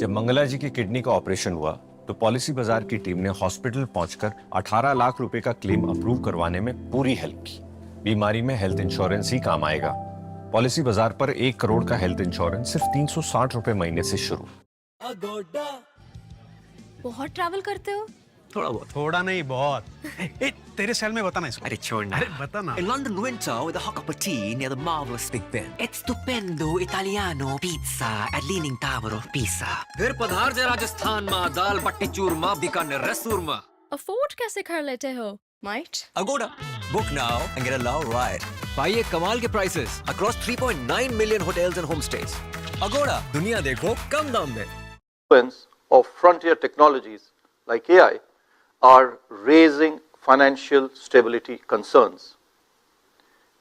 जब मंगला जी की किडनी का ऑपरेशन हुआ तो पॉलिसी बाजार की टीम ने हॉस्पिटल पहुंचकर 18 लाख रुपए का क्लेम अप्रूव करवाने में पूरी हेल्प की। बीमारी में हेल्थ इंश्योरेंस ही काम आएगा। पॉलिसी बाजार पर 1 करोड़ का हेल्थ इंश्योरेंस सिर्फ 360 रुपए महीने से शुरू। बहुत ट्रैवल करते हो? थोड़ा बहुत। थोड़ा नहीं, बहुत। ए, तेरे सेल में बताना इसको। अरे छोड़ ना। अरे बता ना। In London winter with a hot cup of tea near the marvelous Big Ben. It's stupendo Italiano pizza at Leaning Tower of Pisa. फिर पधार जे राजस्थान में दाल बट्टी चूरमा बीकानेर रसूरमा। अफोर्ड कैसे कर लेते हो, might? Agoda. Book now and get a low ride. पाइए कमाल के prices across 3.9 million hotels and homestays. Agoda. दुनिया देखो कम दाम में। Of frontier technologies like AI are raising financial stability concerns.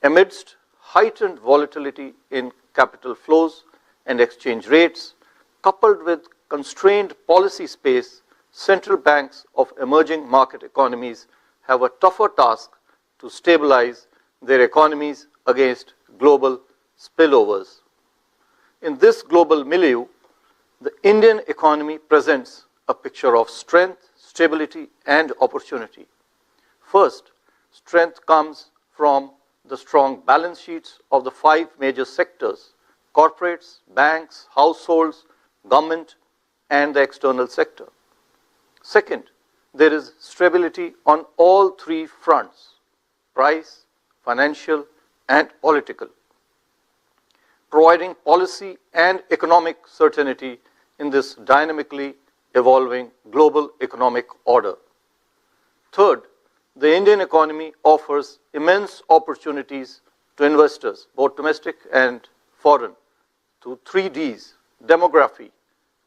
Amidst heightened volatility in capital flows and exchange rates, coupled with constrained policy space, central banks of emerging market economies have a tougher task to stabilize their economies against global spillovers. In this global milieu, the Indian economy presents a picture of strength, stability, and opportunity. First, strength comes from the strong balance sheets of the 5 major sectors: corporates, banks, households, government, and the external sector. Second, there is stability on all 3 fronts: price, financial, and political, providing policy and economic certainty in this dynamically evolving global economic order. Third, the Indian economy offers immense opportunities to investors, both domestic and foreign, through 3 Ds: demography.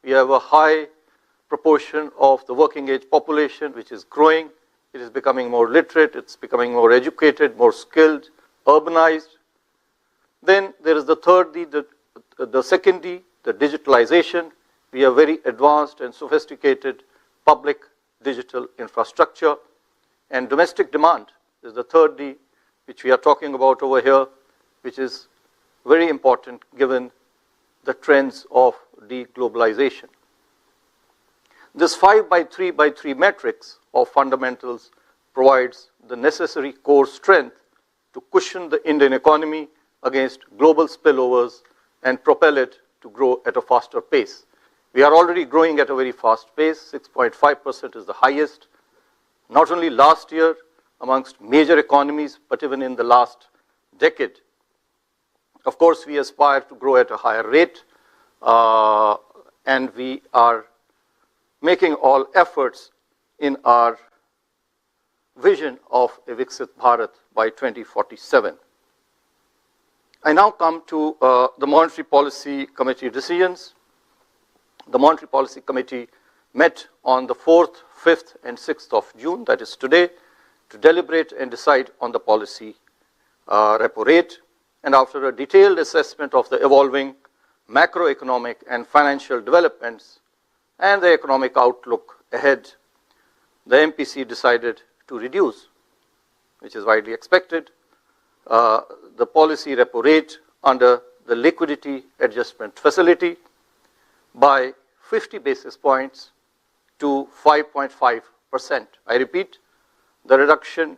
We have a high proportion of the working age population which is growing. It is becoming more literate, it's becoming more educated, more skilled, urbanized. Then there is the third D, the second D, the digitalization. We have very advanced and sophisticated public digital infrastructure. And domestic demand is the third D, which we are talking about over here, which is very important given the trends of deglobalization. This 5x3x3 matrix of fundamentals provides the necessary core strength to cushion the Indian economy against global spillovers and propel it to grow at a faster pace. We are already growing at a very fast pace. 6.5% is the highest, not only last year amongst major economies, but even in the last decade. Of course, we aspire to grow at a higher rate, and we are making all efforts in our vision of a Viksit Bharat by 2047. I now come to the Monetary Policy Committee decisions. The Monetary Policy Committee met on the 4th, 5th, and 6th of June, that is today, to deliberate and decide on the policy repo rate. And after a detailed assessment of the evolving macroeconomic and financial developments and the economic outlook ahead, the MPC decided to reduce, which is widely expected, the policy repo rate under the liquidity adjustment facility by 50 basis points to 5.5%. I repeat, the reduction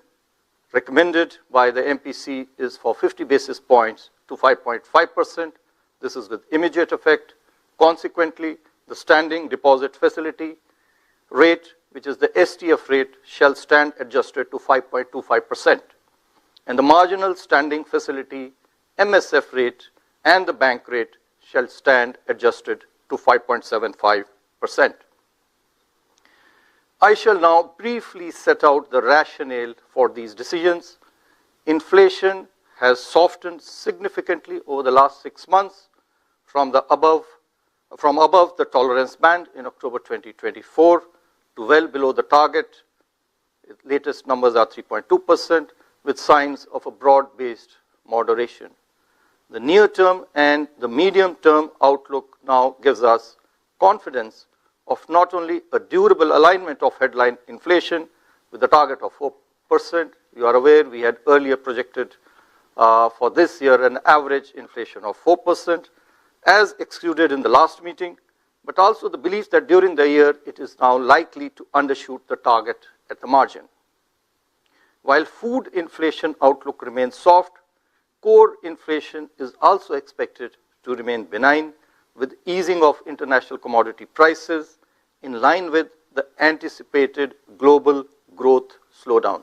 recommended by the MPC is for 50 basis points to 5.5%. This is with immediate effect. Consequently, the standing deposit facility rate, which is the STF rate, shall stand adjusted to 5.25%. And the marginal standing facility MSF rate and the bank rate shall stand adjusted to 5.75%. I shall now briefly set out the rationale for these decisions. Inflation has softened significantly over the last 6 months from above the tolerance band in October 2024 to well below the target. Latest numbers are 3.2%, with signs of a broad-based moderation. The near-term and the medium-term outlook now gives us confidence of not only a durable alignment of headline inflation with the target of 4%. You are aware we had earlier projected for this year an average inflation of 4%. As excluded in the last meeting, but also the belief that during the year it is now likely to undershoot the target at the margin. While food inflation outlook remains soft, core inflation is also expected to remain benign, with easing of international commodity prices in line with the anticipated global growth slowdown.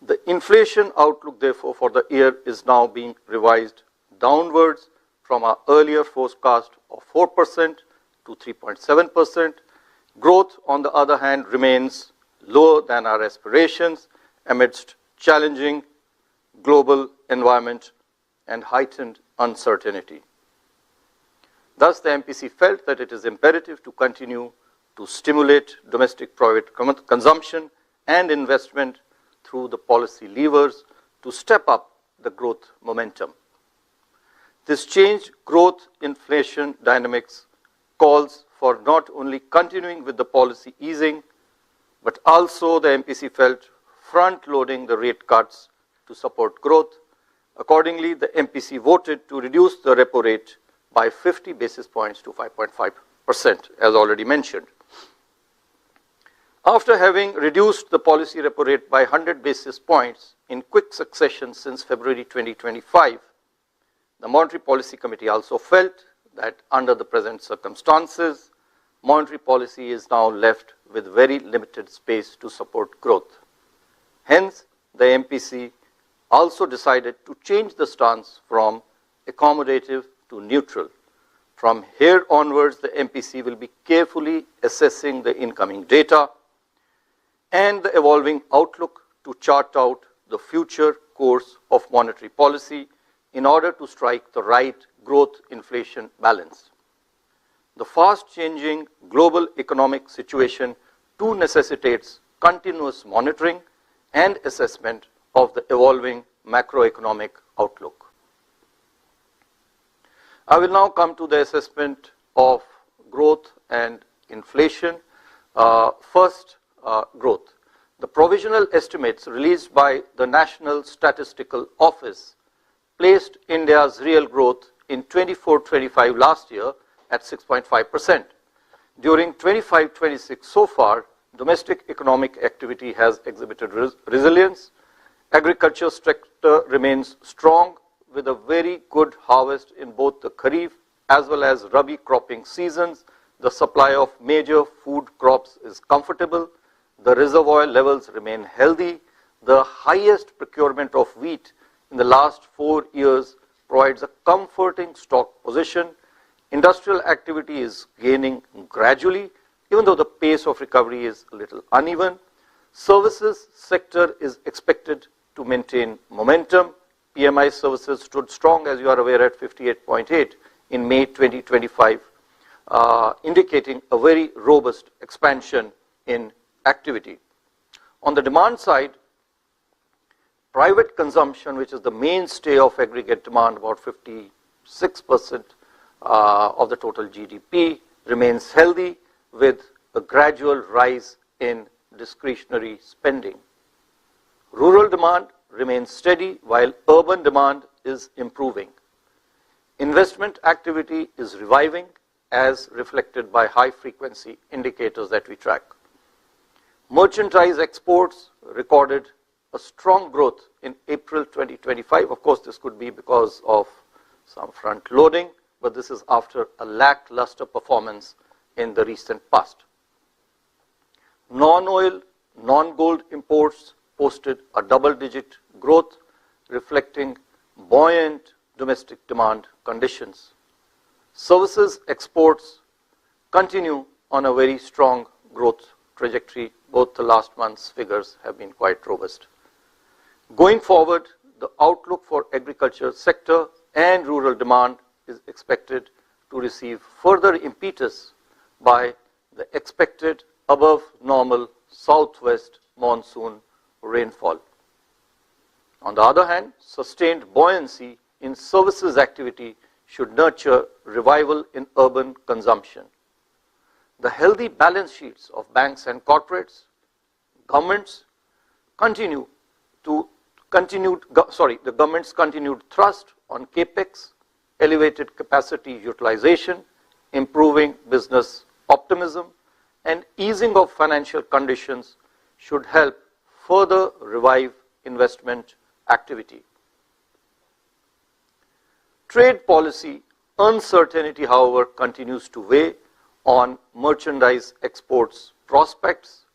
The inflation outlook, therefore, for the year is now being revised downwards from our earlier forecast of 4% to 3.7%. Growth, on the other hand, remains lower than our aspirations amidst challenging global environment and heightened uncertainty. Thus, the MPC felt that it is imperative to continue to stimulate domestic private consumption and investment through the policy levers to step up the growth momentum. This changed growth inflation dynamics calls for not only continuing with the policy easing, but also the MPC felt front-loading the rate cuts to support growth. Accordingly, the MPC voted to reduce the repo rate by 50 basis points to 5.5%, as already mentioned. After having reduced the policy repo rate by 100 basis points in quick succession since February 2025, the Monetary Policy Committee also felt that under the present circumstances, monetary policy is now left with very limited space to support growth. Hence, the MPC also decided to change the stance from accommodative to neutral. From here onwards, the MPC will be carefully assessing the incoming data and the evolving outlook to chart out the future course of monetary policy in order to strike the right growth-inflation balance. The fast-changing global economic situation too necessitates continuous monitoring and assessment of the evolving macroeconomic outlook. I will now come to the assessment of growth and inflation. First, growth. The provisional estimates released by the National Statistical Office placed India's real growth in 24-25 last year at 6.5%. During 25-26 so far, domestic economic activity has exhibited resilience. Agriculture sector remains strong with a very good harvest in both the Kharif as well as Rabi cropping seasons. The supply of major food crops is comfortable. The reservoir levels remain healthy. The highest procurement of wheat in the last 4 years provides a comforting stock position. Industrial activity is gaining gradually, even though the pace of recovery is a little uneven. Services sector is expected to maintain momentum. PMI services stood strong, as you are aware, at 58.8 in May 2025, indicating a very robust expansion in activity. On the demand side, private consumption, which is the mainstay of aggregate demand, about 56% of the total GDP, remains healthy with a gradual rise in discretionary spending. Rural demand remains steady while urban demand is improving. Investment activity is reviving as reflected by high frequency indicators that we track. Merchandise exports recorded a strong growth in April 2025. Of course, this could be because of some front loading, but this is after a lackluster performance in the recent past. Non-oil, non-gold imports posted a double-digit growth, reflecting buoyant domestic demand conditions. Services exports continue on a very strong growth trajectory. Both the last month's figures have been quite robust. Going forward, the outlook for agriculture sector and rural demand is expected to receive further impetus by the expected above normal southwest monsoon rainfall. On the other hand, sustained buoyancy in services activity should nurture revival in urban consumption. The healthy balance sheets of banks and corporates, governments the government's continued thrust on capex, elevated capacity utilization, improving business optimism, and easing of financial conditions should help further revive investment activity. Trade policy uncertainty, however, continues to weigh on merchandise exports prospects.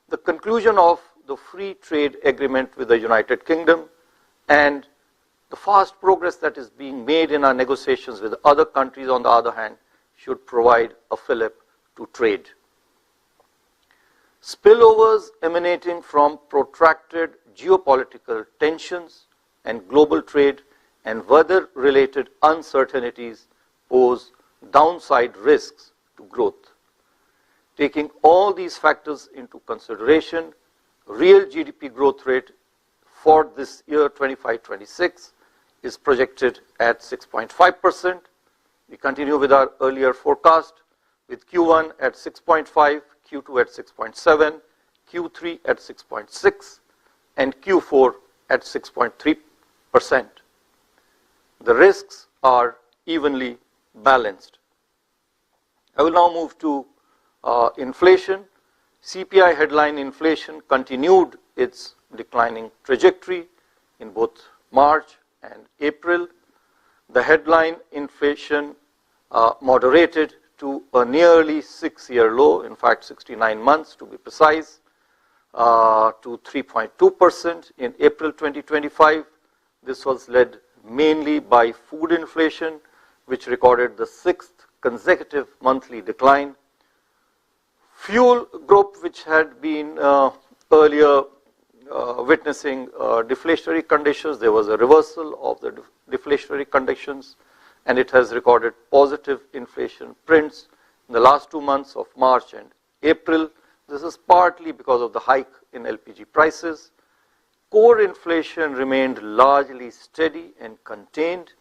The conclusion of the free trade agreement with the United Kingdom and the fast progress that is being made in our negotiations with other countries, on the other hand, should provide a fillip to trade. Spillovers emanating from protracted geopolitical tensions and global trade and weather-related uncertainties pose downside risks to growth. Taking all these factors into consideration, real GDP growth rate for this year 25-26 is projected at 6.5%. We continue with our earlier forecast with Q1 at 6.5, Q2 at 6.7, Q3 at 6.6, and Q4 at 6.3%. The risks are evenly balanced. I will now move to inflation. CPI headline inflation continued its declining trajectory in both March and April. The headline inflation moderated to a nearly 6-year low, in fact 69 months to be precise, to 3.2% in April 2025. This was led mainly by food inflation, which recorded the 6th consecutive monthly decline. Fuel group, which had been earlier witnessing deflationary conditions, there was a reversal of the deflationary conditions, and it has recorded positive inflation prints in the last 2 months of March and April. This is partly because of the hike in LPG prices. Core inflation remained largely steady and contained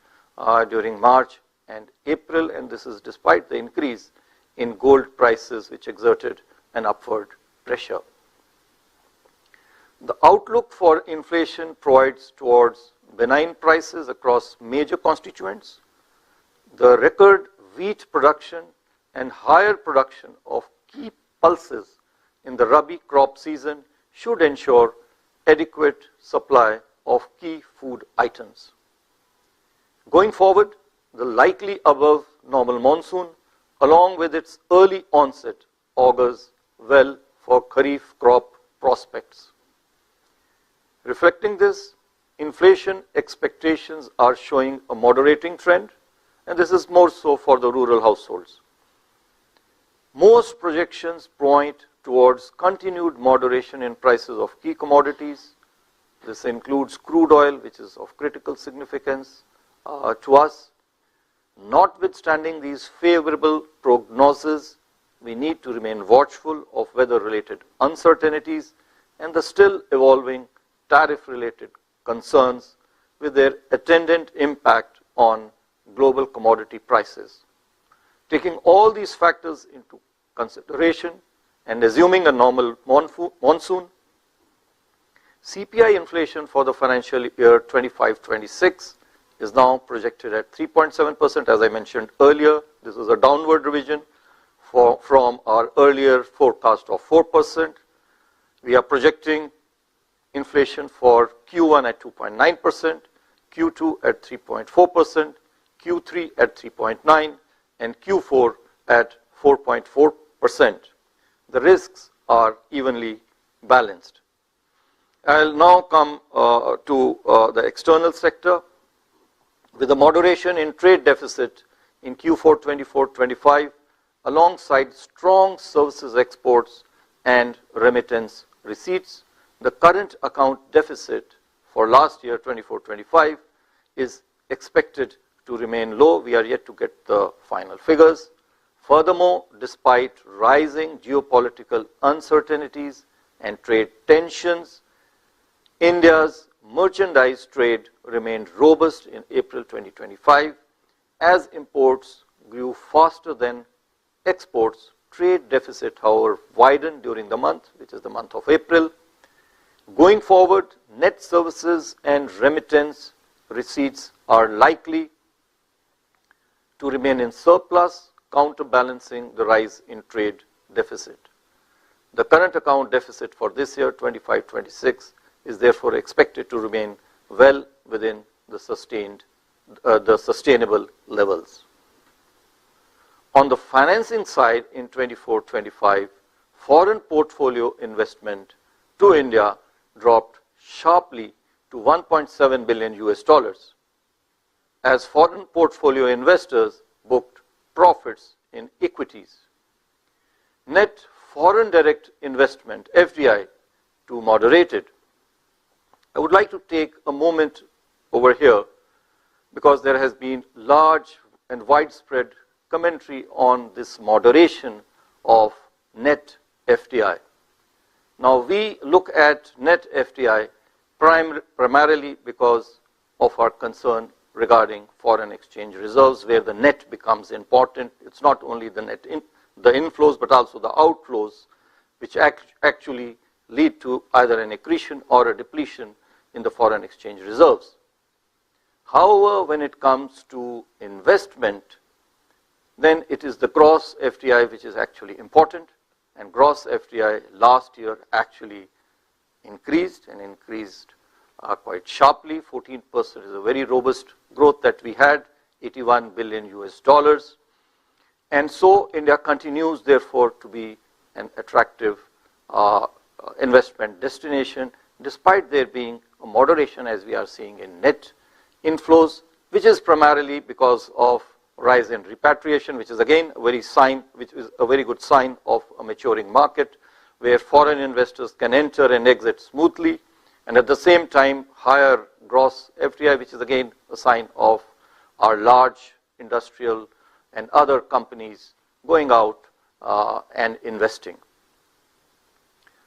during March and April, and this is despite the increase in gold prices, which exerted an upward pressure. The outlook for inflation provides towards benign prices across major constituents. The record wheat production and higher production of key pulses in the Rabi crop season should ensure adequate supply of key food items. Going forward, the likely above normal monsoon, along with its early onset, augurs well for Kharif crop prospects. Reflecting this, inflation expectations are showing a moderating trend, and this is more so for the rural households. Most projections point towards continued moderation in prices of key commodities. This includes crude oil, which is of critical significance to us. Notwithstanding these favorable prognoses, we need to remain watchful of weather-related uncertainties and the still evolving tariff-related concerns with their attendant impact on global commodity prices. Taking all these factors into consideration and assuming a normal monsoon, CPI inflation for the financial year 25-26 is now projected at 3.7%, as I mentioned earlier. This is a downward revision from our earlier forecast of 4%. We are projecting inflation for Q1 at 2.9%, Q2 at 3.4%, Q3 at 3.9%, and Q4 at 4.4%. The risks are evenly balanced. I'll now come to the external sector. With a moderation in trade deficit in Q4 24-25, alongside strong services exports and remittance receipts, the current account deficit for last year 24-25 is expected to remain low. We are yet to get the final figures. Furthermore, despite rising geopolitical uncertainties and trade tensions, India's merchandise trade remained robust in April 2025. As imports grew faster than exports, trade deficit, however, widened during the month, which is the month of April. Going forward, net services and remittance receipts are likely to remain in surplus counterbalancing the rise in trade deficit. The current account deficit for this year, 25-26, is therefore expected to remain well within the sustainable levels. On the financing side, in 24-25, foreign portfolio investment to India dropped sharply to 1.7 billion US dollars, as foreign portfolio investors booked profits in equities. Net foreign direct investment, FDI, too moderated. I would like to take a moment over here because there has been large and widespread commentary on this moderation of net FDI. Now we look at net FDI primarily because of our concern regarding foreign exchange reserves, where the net becomes important. It's not only the net the inflows but also the outflows, which actually lead to either an accretion or a depletion in the foreign exchange reserves. However, when it comes to investment, then it is the gross FDI which is actually important, and gross FDI last year actually increased quite sharply. 14% is a very robust growth that we had, 81 billion US dollars. And so India continues therefore to be an attractive investment destination, despite there being a moderation, as we are seeing, in net inflows, which is primarily because of rise in repatriation, which is again which is a very good sign of a maturing market, where foreign investors can enter and exit smoothly, and at the same time higher gross FDI, which is again a sign of our large industrial and other companies going out and investing.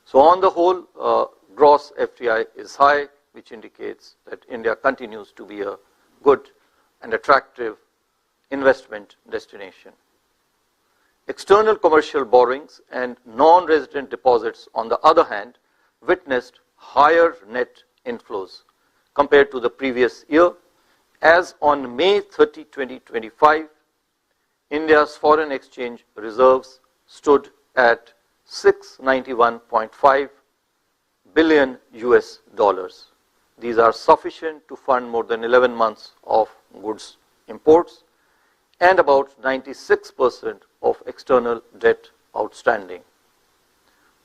So on the whole, gross FDI is high, which indicates that India continues to be a good and attractive investment destination. External commercial borrowings and non-resident deposits, on the other hand, witnessed higher net inflows compared to the previous year, as on May 30, 2025, India's foreign exchange reserves stood at 691.5 billion US dollars. These are sufficient to fund more than 11 months of goods imports and about 96% of external debt outstanding.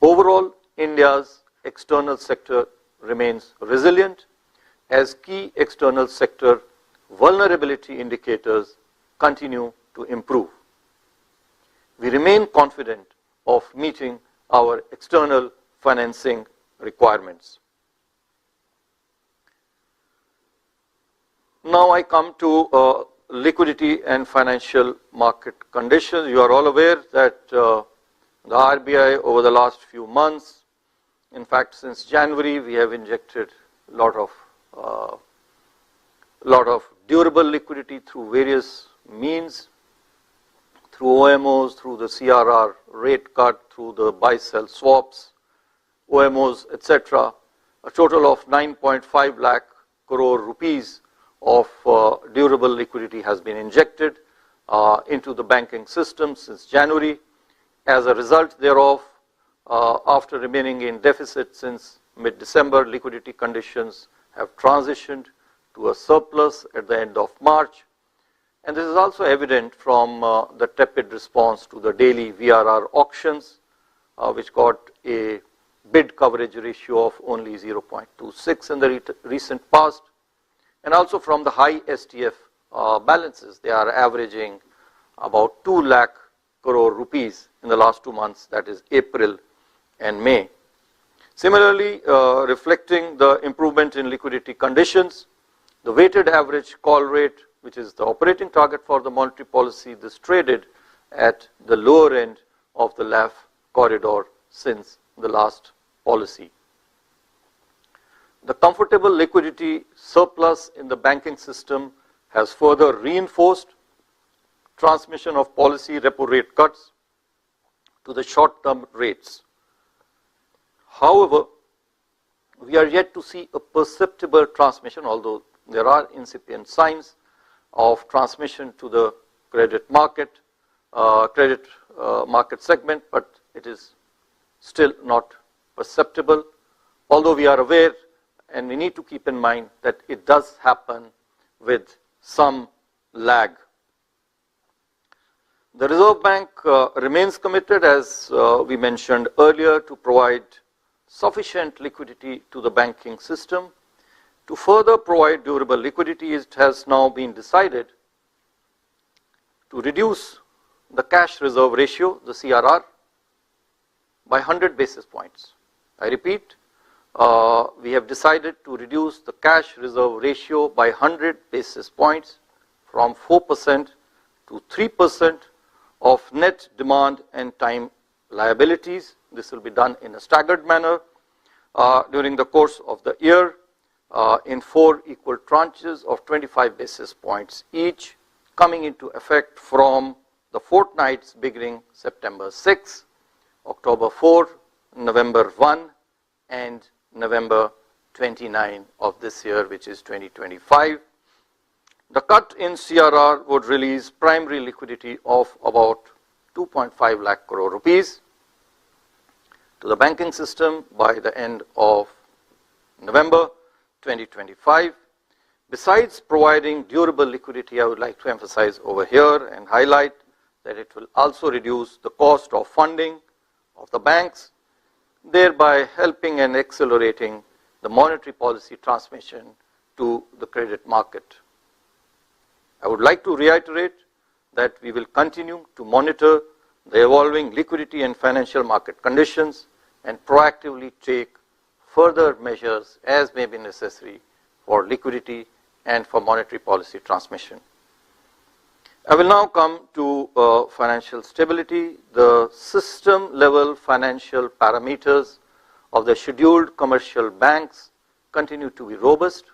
Overall, India's external sector remains resilient, as key external sector vulnerability indicators continue to improve. We remain confident of meeting our external financing requirements. Now I come to liquidity and financial market conditions. You are all aware that the RBI over the last few months, in fact since January, we have injected a lot of durable liquidity through various means, through OMOs, through the CRR rate cut, through the buy-sell swaps, OMOs, etc. A total of 9.5 lakh crore rupees of durable liquidity has been injected into the banking system since January. As a result thereof, after remaining in deficit since mid-December, liquidity conditions have transitioned to a surplus at the end of March. And this is also evident from the tepid response to the daily VRR auctions, which got a bid coverage ratio of only 0.26 in the recent past, and also from the high STF balances. They are averaging about 2 lakh crore rupees in the last 2 months, that is April and May. Similarly, reflecting the improvement in liquidity conditions, the weighted average call rate, which is the operating target for the monetary policy, this traded at the lower end of the LAF corridor since the last policy. The comfortable liquidity surplus in the banking system has further reinforced transmission of policy repo rate cuts to the short-term rates. However, we are yet to see a perceptible transmission, although there are incipient signs of transmission to the credit market, credit market segment, but it is still not perceptible, although we are aware and we need to keep in mind that it does happen with some lag. The Reserve Bank remains committed, as we mentioned earlier, to provide sufficient liquidity to the banking system. To further provide durable liquidity, it has now been decided to reduce the cash reserve ratio, the CRR, by 100 basis points. I repeat, we have decided to reduce the cash reserve ratio by 100 basis points from 4% to 3% of net demand and time liabilities. This will be done in a staggered manner during the course of the year in 4 equal tranches of 25 basis points each, coming into effect from the fortnights beginning September 6, October 4, November 1, and November 29 of this year, which is 2025. The cut in CRR would release primary liquidity of about 2.5 lakh crore rupees to the banking system by the end of November 2025. Besides providing durable liquidity, I would like to emphasize over here and highlight that it will also reduce the cost of funding of the banks, thereby helping and accelerating the monetary policy transmission to the credit market. I would like to reiterate that we will continue to monitor the evolving liquidity and financial market conditions and proactively take further measures as may be necessary for liquidity and for monetary policy transmission. I will now come to financial stability. The system level financial parameters of the scheduled commercial banks continue to be robust.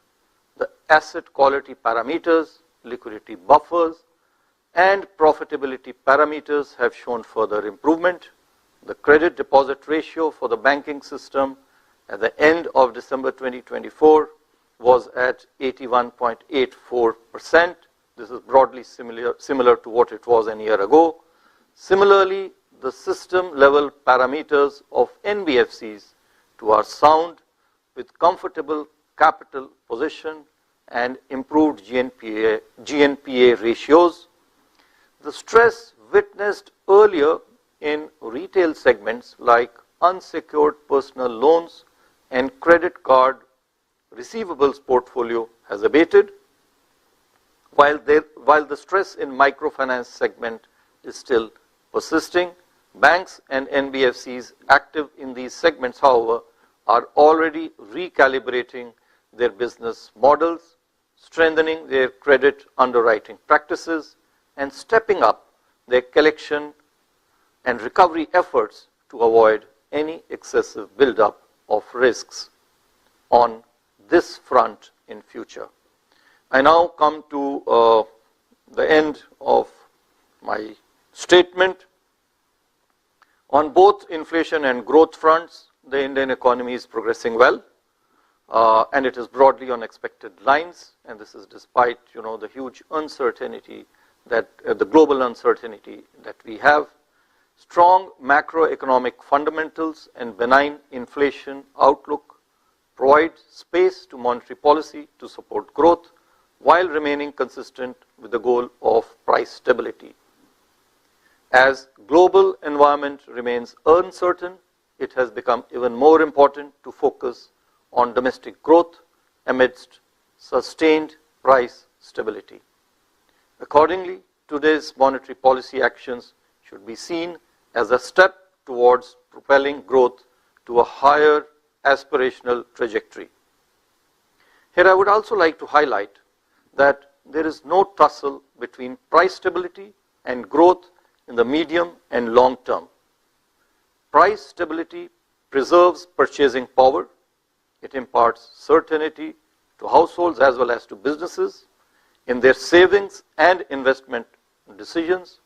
The asset quality parameters, liquidity buffers, and profitability parameters have shown further improvement. The credit deposit ratio for the banking system at the end of December 2024 was at 81.84%. This is broadly similar to what it was a year ago. Similarly, the system level parameters of NBFCs are sound with comfortable capital position and improved GNPA ratios. The stress witnessed earlier in retail segments like unsecured personal loans and credit card receivables portfolio has abated, while the stress in microfinance segment is still persisting. Banks and NBFCs active in these segments, however, are already recalibrating their business models, strengthening their credit underwriting practices, and stepping up their collection and recovery efforts to avoid any excessive buildup of risks on this front in future. I now come to the end of my statement. On both inflation and growth fronts, the Indian economy is progressing well, and it is broadly on expected lines, and this is despite the huge uncertainty that the global uncertainty that we have. Strong macroeconomic fundamentals and benign inflation outlook provide space to monetary policy to support growth while remaining consistent with the goal of price stability. As global environment remains uncertain, it has become even more important to focus on domestic growth amidst sustained price stability. Accordingly, today's monetary policy actions should be seen as a step towards propelling growth to a higher aspirational trajectory. Here I would also like to highlight that there is no tussle between price stability and growth in the medium and long term. Price stability preserves purchasing power. It imparts certainty to households as well as to businesses in their savings and investment decisions,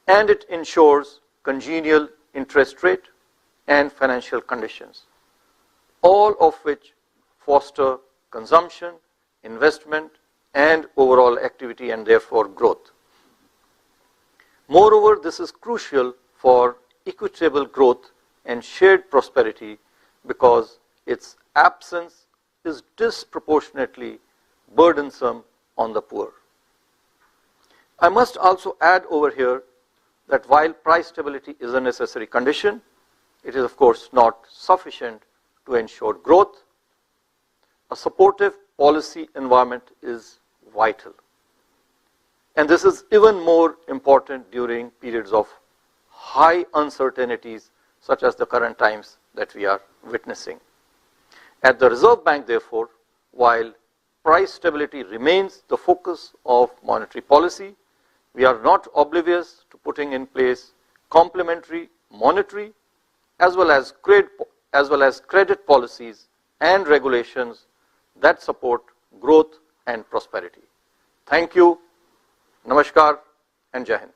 and it ensures congenial interest rate and financial conditions, all of which foster consumption, investment, and overall activity and therefore growth. Moreover, this is crucial for equitable growth and shared prosperity because its absence is disproportionately burdensome on the poor. I must also add over here that while price stability is a necessary condition, it is of course not sufficient to ensure growth. A supportive policy environment is vital. And this is even more important during periods of high uncertainties such as the current times that we are witnessing. At the Reserve Bank, therefore, while price stability remains the focus of monetary policy, we are not oblivious to putting in place complementary monetary as well as credit policies and regulations that support growth and prosperity. Thank you, Namaskar, and Jai Hind.